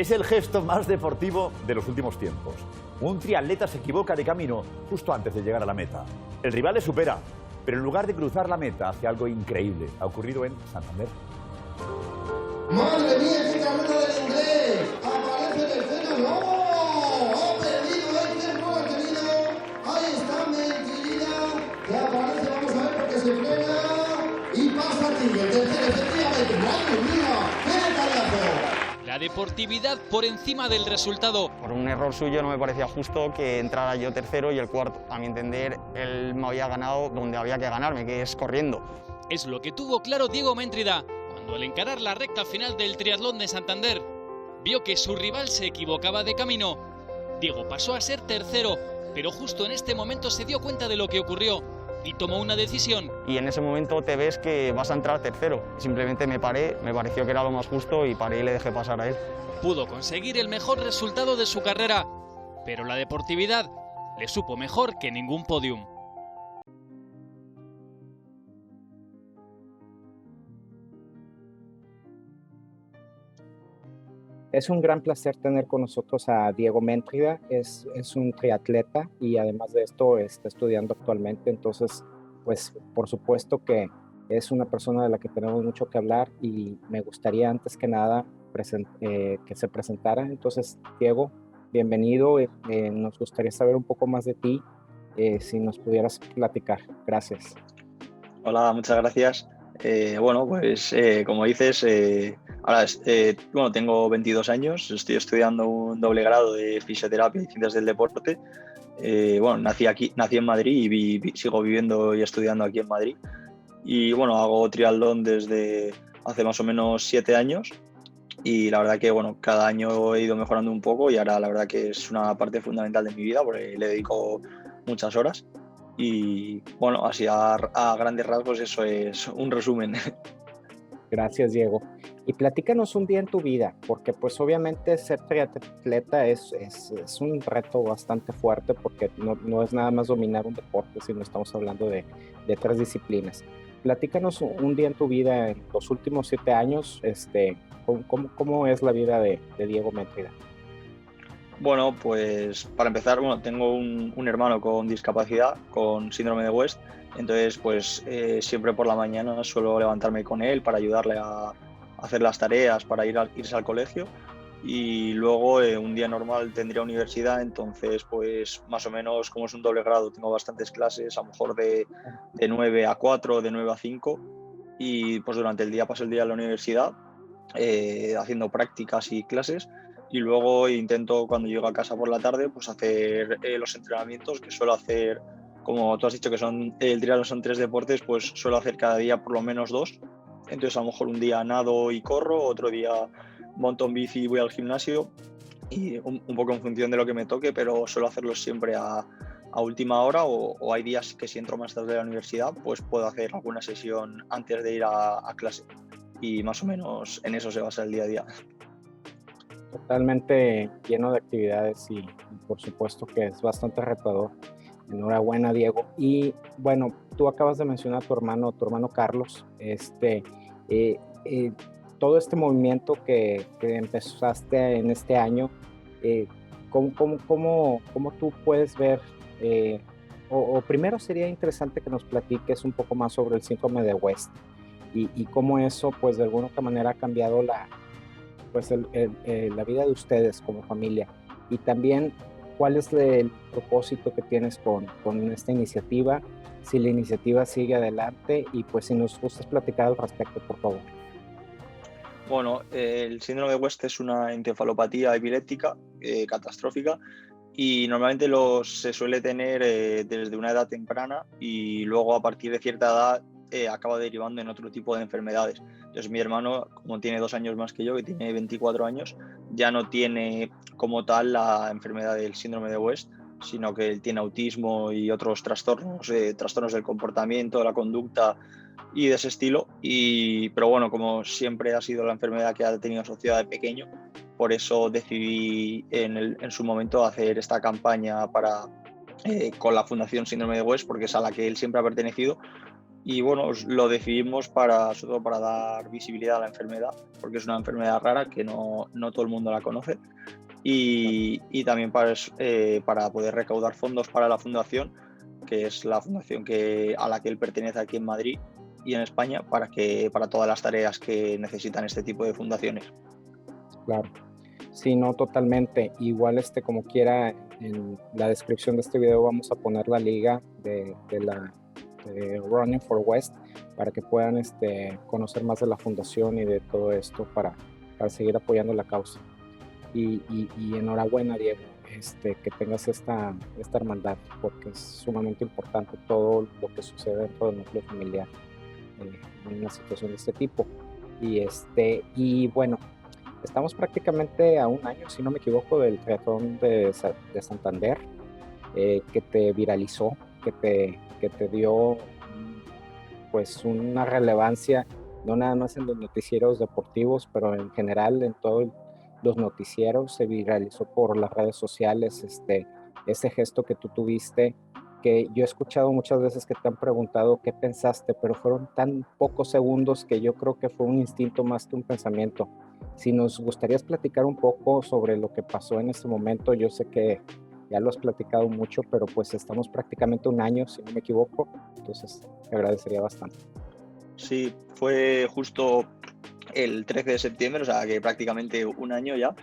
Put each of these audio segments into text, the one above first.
Es el gesto más deportivo de los últimos tiempos. Un triatleta se equivoca de camino justo antes de llegar a la meta. El rival le supera, pero en lugar de cruzar la meta hace algo increíble. Ha ocurrido en Santander. ¡Madre mía, qué carrera del inglés! ¡Aparece el freno! ¡No! ¡Ha perdido! ¡El tiempo lo ha tenido! Ahí está Mentirida, que aparece, vamos a ver, porque se frena y pasa a Tigre. Tercero, efectivamente. ¡Madre mía! ¡Qué tallazo! La deportividad por encima del resultado. Por un error suyo no me parecía justo que entrara yo tercero y el cuarto. A mi entender, él me había ganado donde había que ganarme, que es corriendo. Es lo que tuvo claro Diego Méntrida cuando al encarar la recta final del triatlón de Santander vio que su rival se equivocaba de camino. Diego pasó a ser tercero, pero justo en este momento se dio cuenta de lo que ocurrió y tomó una decisión. Y en ese momento te ves que vas a entrar tercero. Simplemente me paré, me pareció que era lo más justo y paré y le dejé pasar a él. Pudo conseguir el mejor resultado de su carrera, pero la deportividad le supo mejor que ningún podium. Es un gran placer tener con nosotros a Diego Méntrida. Es un triatleta y además de esto está estudiando actualmente. Entonces, pues por supuesto que es una persona de la que tenemos mucho que hablar y me gustaría antes que nada que se presentara. Entonces, Diego, bienvenido. Nos gustaría saber un poco más de ti, si nos pudieras platicar. Gracias. Hola, muchas gracias. Bueno, pues como dices, ahora tengo 22 años, estoy estudiando un doble grado de fisioterapia y ciencias del deporte. Bueno, nací en Madrid y sigo viviendo y estudiando aquí en Madrid. Y bueno, hago triatlón desde hace más o menos 7 años y la verdad que bueno, cada año he ido mejorando un poco y ahora la verdad que es una parte fundamental de mi vida porque le dedico muchas horas. Y bueno, así a grandes rasgos eso es un resumen. Gracias, Diego. Y platícanos un día en tu vida, porque pues obviamente ser triatleta es un reto bastante fuerte porque no es nada más dominar un deporte, sino estamos hablando de 3 disciplinas. Platícanos un día en tu vida en los últimos 7 años, ¿cómo es la vida de Diego Méntrida? Bueno, pues para empezar, bueno, tengo un hermano con discapacidad, con síndrome de West, entonces pues siempre por la mañana suelo levantarme con él para ayudarle a hacer las tareas, para irse al colegio y luego un día normal tendría universidad, entonces pues más o menos como es un doble grado tengo bastantes clases, a lo mejor de 9 a 4, de 9 a 5 y pues durante el día paso el día en la universidad haciendo prácticas y clases. Y luego intento, cuando llego a casa por la tarde, pues hacer los entrenamientos que suelo hacer, como tú has dicho que el triatlón son 3 deportes, pues suelo hacer cada día por lo menos 2. Entonces a lo mejor un día nado y corro, otro día monto en bici y voy al gimnasio y un poco en función de lo que me toque, pero suelo hacerlo siempre a última hora o hay días que si entro más tarde de la universidad, pues puedo hacer alguna sesión antes de ir a clase y más o menos en eso se basa el día a día. Totalmente lleno de actividades y por supuesto que es bastante retador. Enhorabuena, Diego. Y bueno, tú acabas de mencionar a tu hermano Carlos. Todo este movimiento que empezaste en este año, ¿cómo tú puedes ver? O primero sería interesante que nos platiques un poco más sobre el síndrome de West y cómo eso, pues de alguna otra manera ha cambiado la vida de ustedes como familia y también cuál es el propósito que tienes con esta iniciativa, si la iniciativa sigue adelante y pues si nos gustas platicar al respecto, por favor. Bueno, el síndrome de West es una encefalopatía epiléptica catastrófica y normalmente se suele tener desde una edad temprana y luego a partir de cierta edad acaba derivando en otro tipo de enfermedades. Entonces mi hermano, como tiene 2 años más que yo, que tiene 24 años, ya no tiene como tal la enfermedad del síndrome de West, sino que él tiene autismo y otros trastornos del comportamiento, de la conducta y de ese estilo. Pero bueno, como siempre ha sido la enfermedad que ha tenido asociada de pequeño, por eso decidí en su momento hacer esta campaña con la Fundación Síndrome de West, porque es a la que él siempre ha pertenecido, Y bueno, lo decidimos sobre todo para dar visibilidad a la enfermedad, porque es una enfermedad rara que no todo el mundo la conoce. Y también para poder recaudar fondos para la fundación, que es la fundación a la que él pertenece aquí en Madrid y en España, para todas las tareas que necesitan este tipo de fundaciones. Claro. Sí, no, totalmente. Igual, como quiera, en la descripción de este video vamos a poner la liga de Running for West para que puedan conocer más de la fundación y de todo esto para seguir apoyando la causa. Y enhorabuena, Diego, que tengas esta hermandad, porque es sumamente importante todo lo que sucede dentro del núcleo familiar en una situación de este tipo. Y bueno, estamos prácticamente a un año, si no me equivoco, del triatlón de Santander, que te viralizó, que te dio pues una relevancia, no nada más en los noticieros deportivos, pero en general en todos los noticieros. Se viralizó por las redes sociales ese gesto que tú tuviste, que yo he escuchado muchas veces que te han preguntado qué pensaste, pero fueron tan pocos segundos que yo creo que fue un instinto más que un pensamiento. Si nos gustaría platicar un poco sobre lo que pasó en este momento, yo sé que ya lo has platicado mucho, pero pues estamos prácticamente un año, si no me equivoco, entonces te agradecería bastante. Sí, fue justo el 13 de septiembre, o sea que prácticamente un año ya.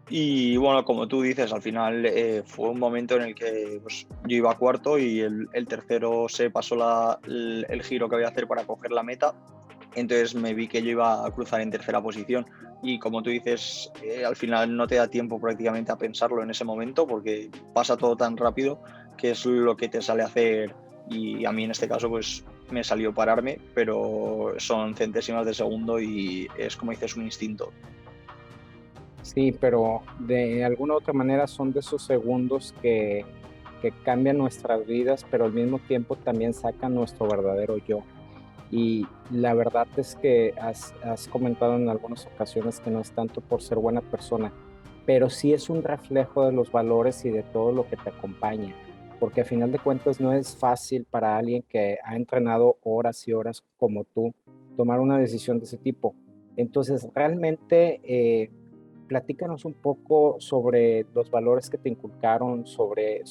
Y bueno, como tú dices, al final fue un momento en el que pues, yo iba cuarto y el tercero se pasó el giro que había a hacer para coger la meta. Entonces me vi que yo iba a cruzar en tercera posición y como tú dices, al final no te da tiempo prácticamente a pensarlo en ese momento porque pasa todo tan rápido que es lo que te sale a hacer, y a mí en este caso pues me salió pararme, pero son centésimas de segundo y es, como dices, un instinto. Sí, pero de alguna u otra manera son de esos segundos que cambian nuestras vidas, pero al mismo tiempo también sacan nuestro verdadero yo. Y la verdad es que has comentado en algunas ocasiones que no es tanto por ser buena persona, pero sí es un reflejo de los valores y de todo lo que te acompaña, porque a final de cuentas no es fácil para alguien que ha entrenado horas y horas como tú tomar una decisión de ese tipo. Entonces, realmente, platícanos un poco sobre los valores que te inculcaron, sobre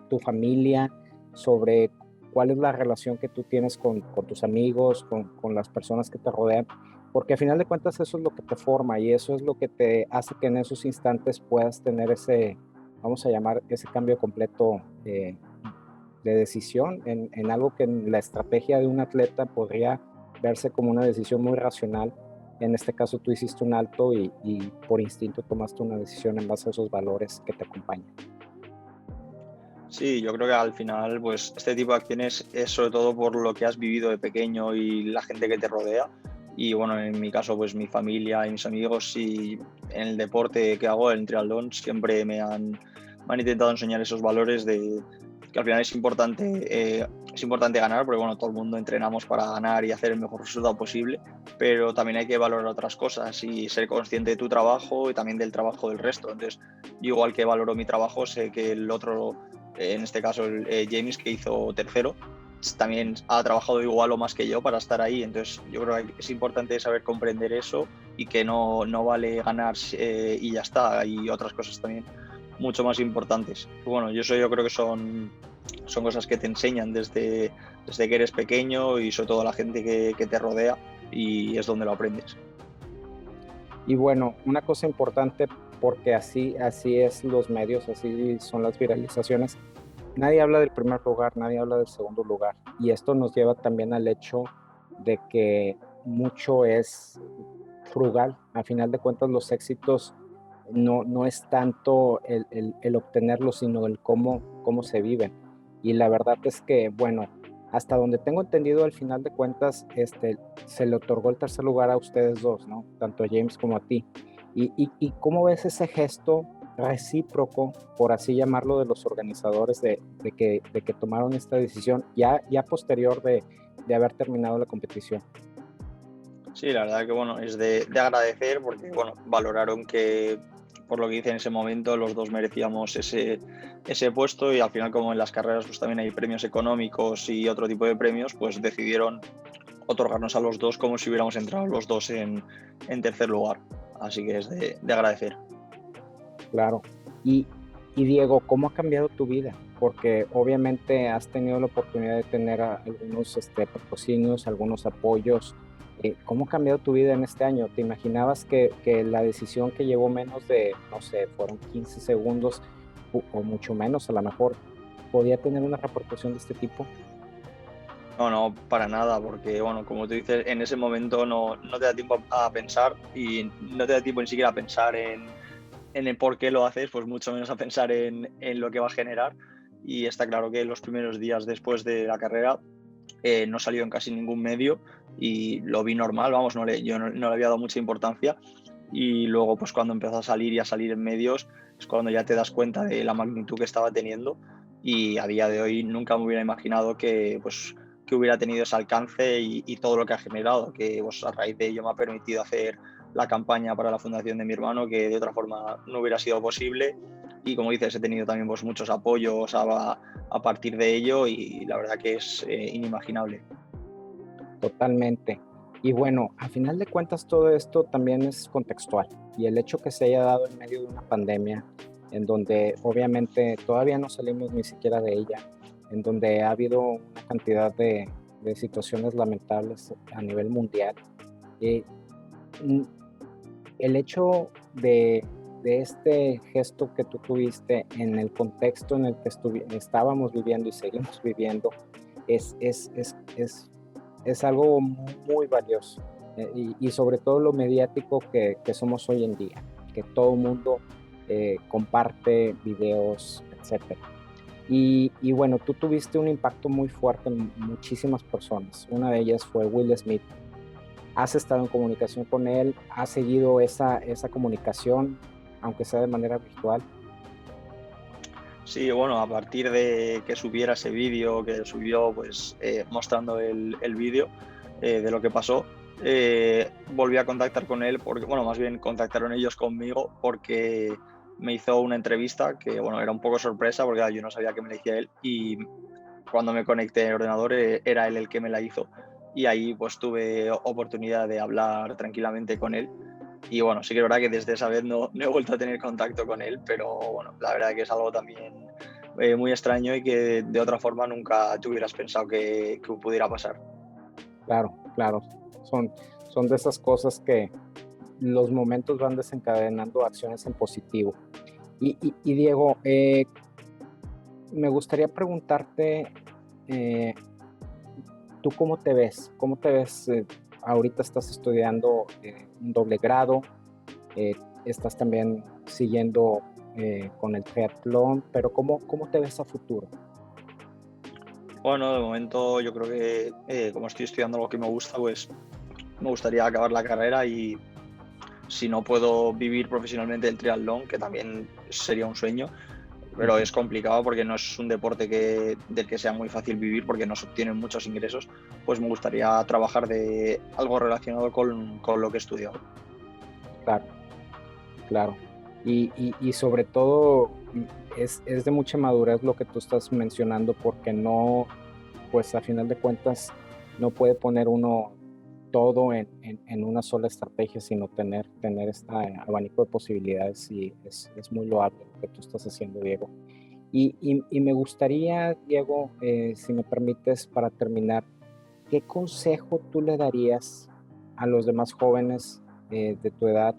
tu familia, sobre cuál es la relación que tú tienes con tus amigos, con las personas que te rodean, porque a final de cuentas eso es lo que te forma y eso es lo que te hace que en esos instantes puedas tener ese, vamos a llamar, ese cambio completo de decisión en algo que en la estrategia de un atleta podría verse como una decisión muy racional. En este caso tú hiciste un alto y por instinto tomaste una decisión en base a esos valores que te acompañan. Sí, yo creo que al final, pues este tipo de acciones es sobre todo por lo que has vivido de pequeño y la gente que te rodea. Y bueno, en mi caso, pues mi familia y mis amigos, y en el deporte que hago, el triatlón, siempre me han intentado enseñar esos valores de que al final es importante ganar, porque bueno, todo el mundo entrenamos para ganar y hacer el mejor resultado posible, pero también hay que valorar otras cosas y ser consciente de tu trabajo y también del trabajo del resto. Entonces, yo igual que valoro mi trabajo, sé que el otro, en este caso James, que hizo tercero, también ha trabajado igual o más que yo para estar ahí. Entonces yo creo que es importante saber comprender eso y que no vale ganar y ya está. Hay otras cosas también mucho más importantes. Bueno, yo creo que son cosas que te enseñan desde que eres pequeño y sobre todo la gente que te rodea, y es donde lo aprendes. Y bueno, una cosa importante, porque así es los medios, así son las viralizaciones. Nadie habla del primer lugar, nadie habla del segundo lugar. Y esto nos lleva también al hecho de que mucho es frugal. A final de cuentas, los éxitos no es tanto el obtenerlos, sino el cómo se viven. Y la verdad es que, bueno, hasta donde tengo entendido, al final de cuentas, se le otorgó el tercer lugar a ustedes dos, ¿no? Tanto a James como a ti. ¿Y cómo ves ese gesto recíproco, por así llamarlo, de los organizadores de que tomaron esta decisión ya posterior de haber terminado la competición? Sí, la verdad que bueno, es de agradecer porque bueno, valoraron que por lo que hice en ese momento, los dos merecíamos ese puesto, y al final, como en las carreras pues también hay premios económicos y otro tipo de premios, pues decidieron otorgarnos a los dos como si hubiéramos entrado los dos en tercer lugar. Así que es de agradecer. Claro. Y Diego, ¿cómo ha cambiado tu vida? Porque obviamente has tenido la oportunidad de tener algunos patrocinios, algunos apoyos. ¿Cómo ha cambiado tu vida en este año? ¿Te imaginabas que la decisión que llevó menos de, no sé, fueron 15 segundos o mucho menos a lo mejor, podía tener una repercusión de este tipo? No, para nada, porque bueno, como tú dices, en ese momento no te da tiempo a pensar, y no te da tiempo ni siquiera a pensar en el por qué lo haces, pues mucho menos a pensar en lo que va a generar. Y está claro que los primeros días después de la carrera no salió en casi ningún medio, y lo vi normal, vamos, yo no le había dado mucha importancia. Y luego, pues cuando empezó a salir y a salir en medios, es cuando ya te das cuenta de la magnitud que estaba teniendo. Y a día de hoy nunca me hubiera imaginado que hubiera tenido ese alcance y todo lo que ha generado, que pues a raíz de ello me ha permitido hacer la campaña para la fundación de mi hermano, que de otra forma no hubiera sido posible. Y como dices, he tenido también pues muchos apoyos a partir de ello, y la verdad que es inimaginable. Totalmente. Y bueno, a final de cuentas todo esto también es contextual, y el hecho que se haya dado en medio de una pandemia en donde obviamente todavía no salimos ni siquiera de ella, en donde ha habido una cantidad de situaciones lamentables a nivel mundial. eh, mm, el hecho de este gesto que tú tuviste en el contexto en el que estábamos viviendo y seguimos viviendo es, es, es, es, es algo muy valioso, y sobre todo lo mediático que somos hoy en día, que todo el mundo comparte videos, etcétera. Y bueno, tú tuviste un impacto muy fuerte en muchísimas personas. Una de ellas fue Will Smith. ¿Has estado en comunicación con él? ¿Has seguido esa comunicación, aunque sea de manera virtual? Sí, bueno, a partir de que subiera ese vídeo, que subió pues mostrando el vídeo de lo que pasó, volví a contactar con él, porque, bueno, más bien contactaron ellos conmigo porque me hizo una entrevista que, bueno, era un poco sorpresa porque yo no sabía que me la hacía él, y cuando me conecté en el ordenador era él el que me la hizo, y ahí pues tuve oportunidad de hablar tranquilamente con él. Y bueno, sí que es verdad que desde esa vez no he vuelto a tener contacto con él, pero bueno, la verdad que es algo también muy extraño, y que de otra forma nunca te hubieras pensado que pudiera pasar. Claro, claro. Son de esas cosas que los momentos van desencadenando acciones en positivo. Y Diego, me gustaría preguntarte, eh, ¿tú cómo te ves? ¿Cómo te ves? Ahorita estás estudiando un doble grado, estás también siguiendo con el triatlón, pero ¿cómo te ves a futuro? Bueno, de momento yo creo que como estoy estudiando lo que me gusta, pues me gustaría acabar la carrera, y si no puedo vivir profesionalmente del triatlón, que también sería un sueño, pero es complicado porque no es un deporte del que sea muy fácil vivir, porque no se obtienen muchos ingresos, pues me gustaría trabajar de algo relacionado con lo que he estudiado. Claro, claro. Y sobre todo es de mucha madurez lo que tú estás mencionando, porque no, pues a final de cuentas, no puede poner uno todo en una sola estrategia, sino tener este abanico de posibilidades, y es muy loable lo que tú estás haciendo, Diego. Y me gustaría, Diego, si me permites, para terminar, ¿qué consejo tú le darías a los demás jóvenes de tu edad,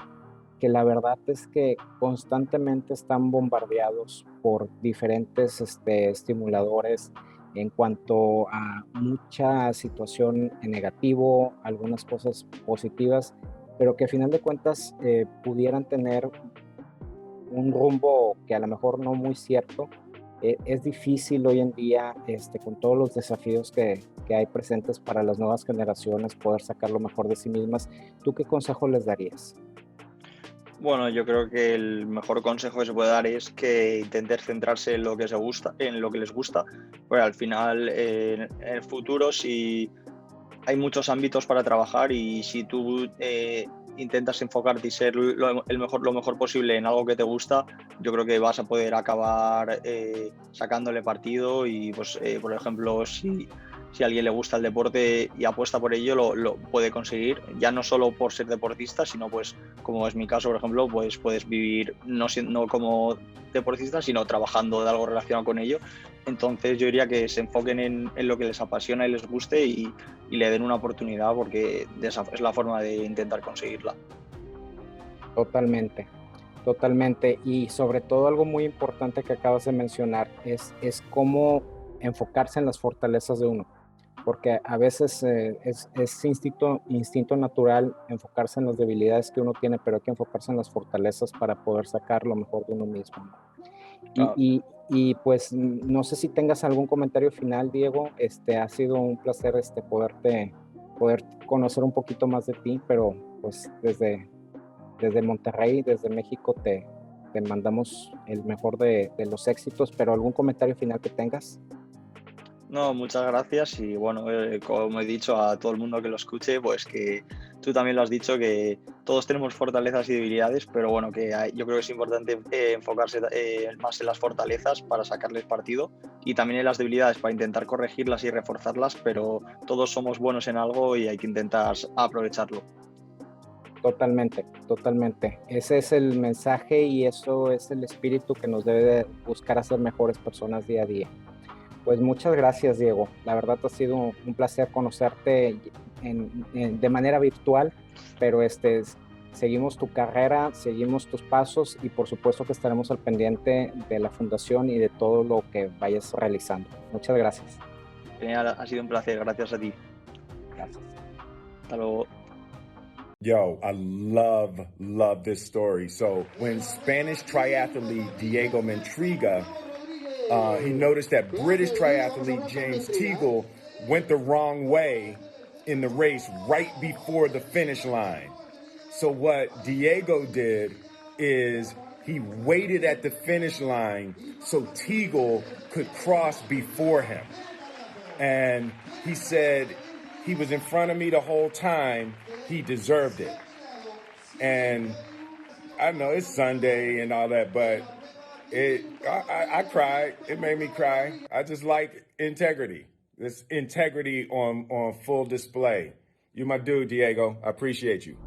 que la verdad es que constantemente están bombardeados por diferentes estimuladores en cuanto a mucha situación en negativo, algunas cosas positivas, pero que a final de cuentas pudieran tener un rumbo que a lo mejor no muy cierto? Es difícil hoy en día, con todos los desafíos que hay presentes para las nuevas generaciones, poder sacar lo mejor de sí mismas. ¿Tú qué consejo les darías? Bueno, yo creo que el mejor consejo que se puede dar es que intenten centrarse en lo que en lo que les gusta, porque al final en el futuro, si hay muchos ámbitos para trabajar, y si tú intentas enfocarte y ser lo mejor posible en algo que te gusta, yo creo que vas a poder acabar sacándole partido y, pues, por ejemplo, si a alguien le gusta el deporte y apuesta por ello, lo puede conseguir, ya no solo por ser deportista, sino, pues, como es mi caso, por ejemplo, pues puedes vivir no como deportista, sino trabajando de algo relacionado con ello. Entonces yo diría que se enfoquen en lo que les apasiona y les guste y le den una oportunidad, porque esa es la forma de intentar conseguirla. Totalmente, totalmente. Y sobre todo algo muy importante que acabas de mencionar es cómo enfocarse en las fortalezas de uno. Porque a veces es instinto natural enfocarse en las debilidades que uno tiene, pero hay que enfocarse en las fortalezas para poder sacar lo mejor de uno mismo, ¿no? Claro. Y pues no sé si tengas algún comentario final, Diego. Ha sido un placer poder conocer un poquito más de ti, pero pues desde Monterrey, desde México, te mandamos el mejor de los éxitos, pero algún comentario final que tengas. No, muchas gracias y bueno, como he dicho a todo el mundo que lo escuche, pues que tú también lo has dicho, que todos tenemos fortalezas y debilidades, pero bueno, yo creo que es importante enfocarse más en las fortalezas para sacarles partido y también en las debilidades para intentar corregirlas y reforzarlas, pero todos somos buenos en algo y hay que intentar aprovecharlo. Totalmente, totalmente. Ese es el mensaje y eso es el espíritu que nos debe de buscar hacer mejores personas día a día. Pues muchas gracias, Diego. La verdad ha sido un placer conocerte de manera virtual, pero seguimos tu carrera, seguimos tus pasos y por supuesto que estaremos al pendiente de la fundación y de todo lo que vayas realizando. Muchas gracias. Genial, ha sido un placer, gracias a ti. Gracias. Hasta luego. Yo, I love this story. So when Spanish triathlete Diego Mentriga, he noticed that British triathlete James Teagle went the wrong way in the race right before the finish line. So what Diego did is he waited at the finish line so Teagle could cross before him. And he said, he was in front of me the whole time. He deserved it. And I know it's Sunday and all that, but I cried. It made me cry. I just like integrity. This integrity on full display. You're my dude, Diego. I appreciate you.